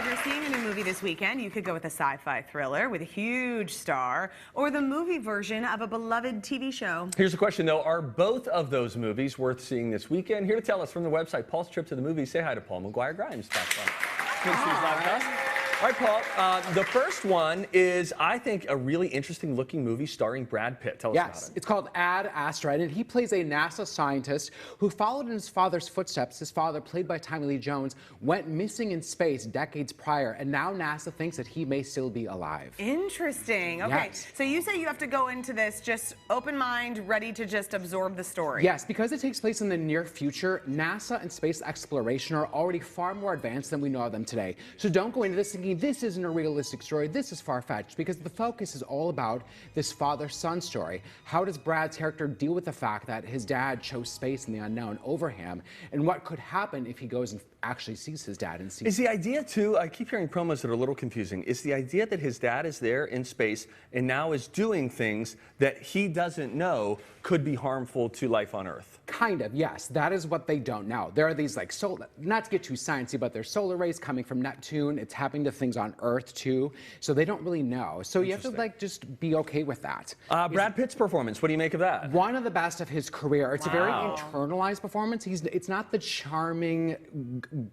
if you're seeing a new movie this weekend, you could go with a sci-fi thriller with a huge star, or the movie version of a beloved TV show. Here's the question, though. Are both of those movies worth seeing this weekend? Here to tell us from the website, Paul's Trip to the Movies. Say hi to Paul McGuire-Grimes. All right, Paul, the first one is, I think, a really interesting looking movie starring Brad Pitt. Tell us about it. It's called Astra, and he plays a NASA scientist who followed in his father's footsteps. His father, played by Tommy Lee Jones, went missing in space decades prior, and now NASA thinks that he may still be alive. Interesting. Okay, so you say you have to go into this just open mind, ready to just absorb the story. Yes, because it takes place in the near future, NASA and space exploration are already far more advanced than we know of them today. So don't go into this thinking, this isn't a realistic story, this is far-fetched, because the focus is all about this father-son story. How does Brad's character deal with the fact that his dad chose space and the unknown over him, and what could happen if he goes and actually sees his dad and sees... Is the idea, too, I keep hearing promos that are a little confusing, is the idea that his dad is there in space and now is doing things that he doesn't know could be harmful to life on Earth? Kind of, yes. That is what they don't know. There are these, like, not to get too sciencey, but there's solar rays coming from Neptune. It's happening to things on Earth, too. So they don't really know. So you have to, like, just be okay with that. Brad Pitt's performance, what do you make of that? One of the best of his career. It's a very internalized performance. It's not the charming,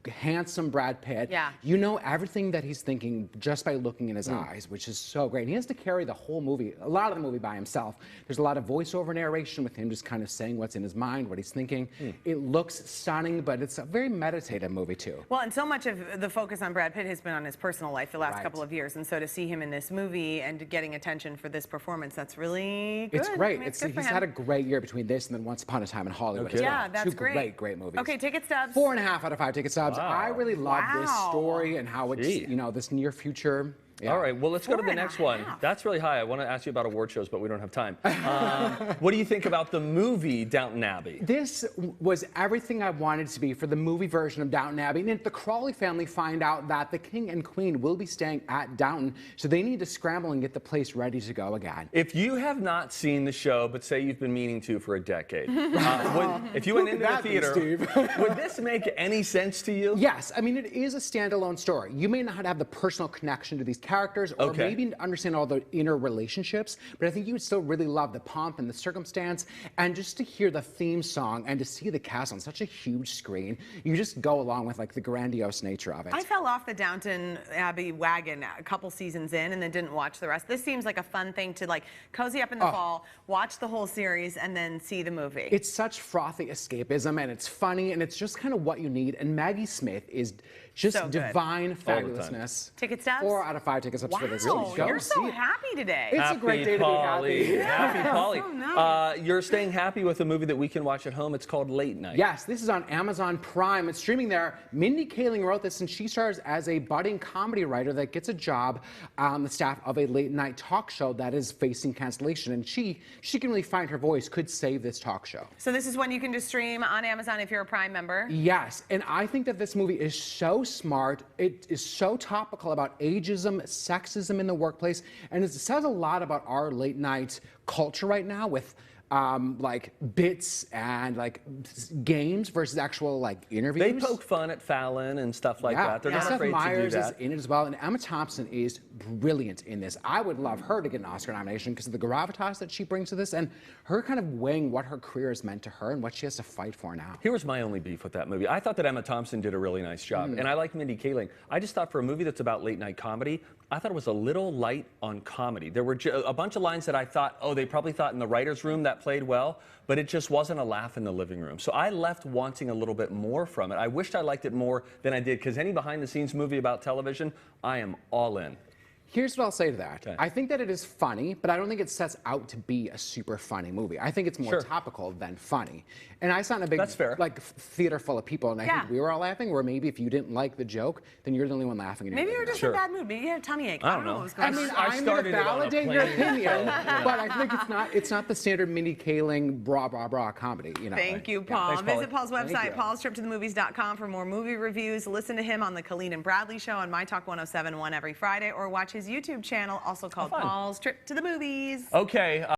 handsome Brad Pitt. Yeah. You know everything that he's thinking just by looking in his eyes, which is so great. And he has to carry the whole movie, a lot of the movie by himself. There's a lot of voiceover narration with him just kind of saying what's in his mind, what he's thinking. It looks stunning, but it's a very meditative movie, too. Well, and so much of the focus on Brad Pitt has been on his personal life the last couple of years, and so to see him in this movie and getting attention for this performance, that's really good. It's great. I mean, He's had a great year between this and then Once Upon a Time in Hollywood. Okay. Yeah, that's great. Great movies. Okay, ticket stubs. 4.5 out of 5 ticket stubs. Wow. I really love this story and how it's, you know, this near future. Yeah. All right, well, let's go to the next one. That's really high. I want to ask you about award shows, but we don't have time. What do you think about the movie Downton Abbey? This was everything I wanted it to be for the movie version of Downton Abbey. And the Crawley family find out that the king and queen will be staying at Downton, so they need to scramble and get the place ready to go again. If you have not seen the show, but say you've been meaning to for a decade, if you went into the theater, would this make any sense to you? Yes. I mean, it is a standalone story. You may not have the personal connection to these characters or maybe understand all the inner relationships, but I think you would still really love the pomp and the circumstance, and just to hear the theme song and to see the cast on such a huge screen, you just go along with, like, the grandiose nature of it. I fell off the Downton Abbey wagon a couple seasons in and then didn't watch the rest. This seems like a fun thing to, like, cozy up in the fall, watch the whole series, and then see the movie. It's such frothy escapism, and it's funny, and it's just kind of what you need, and Maggie Smith is just so divine fabulousness. Ticket stubs? 4 out of 5 tickets up for this. Wow, you're so happy today. It's a great day to be happy. Happy Polly. So nice. You're staying happy with a movie that we can watch at home. It's called Late Night. Yes, this is on Amazon Prime. It's streaming there. Mindy Kaling wrote this, and she stars as a budding comedy writer that gets a job on the staff of a late-night talk show that is facing cancellation, and she can really find her voice, could save this talk show. So this is one you can just stream on Amazon if you're a Prime member? Yes, and I think that this movie is so smart. It is so topical about ageism, sexism in the workplace, and it says a lot about our late-night culture right now with like bits and like games versus actual like interviews. They poke fun at Fallon and stuff like that. They're not afraid to do that. Is in it as well, and Emma Thompson is brilliant in this. I would love her to get an Oscar nomination because of the gravitas that she brings to this and her kind of weighing what her career has meant to her and what she has to fight for now. Here was my only beef with that movie. I thought that Emma Thompson did a really nice job, and I like Mindy Kaling. I just thought for a movie that's about late night comedy, I thought it was a little light on comedy. There were a bunch of lines that I thought, oh, they probably thought in the writer's room that played well, but it just wasn't a laugh in the living room. So I left wanting a little bit more from it. I wished I liked it more than I did, because any behind-the-scenes movie about television, I am all in. Here's what I'll say to that. I think that it is funny, but I don't think it sets out to be a super funny movie. I think it's more topical than funny. And I saw in a big like theater full of people, and I think we were all laughing, or maybe if you didn't like the joke, then you're the only one laughing. Maybe you were just in a bad mood. Maybe you had a tummy ache. I don't know. What was going on. I mean, I'm going to validate your opinion, but I think it's not the standard Mindy Kaling bra comedy. You know. Thank you, Paul. Visit Paul's website, paulstriptothemovies.com, for more movie reviews. Listen to him on the Colleen and Bradley Show on My Talk 107.1 every Friday, or watch his YouTube channel, also called Paul's Trip to the Movies. Okay.